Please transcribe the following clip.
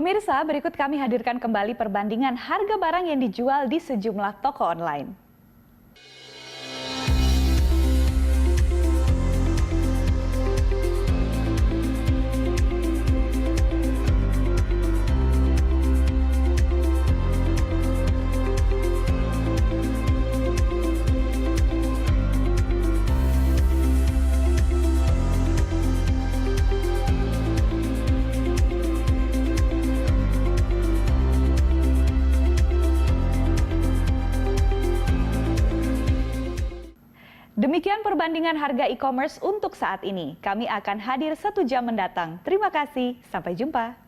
Pemirsa, berikut kami hadirkan kembali perbandingan harga barang yang dijual di sejumlah toko online. Demikian perbandingan harga e-commerce untuk saat ini. Kami akan hadir 1 jam mendatang. Terima kasih, sampai jumpa.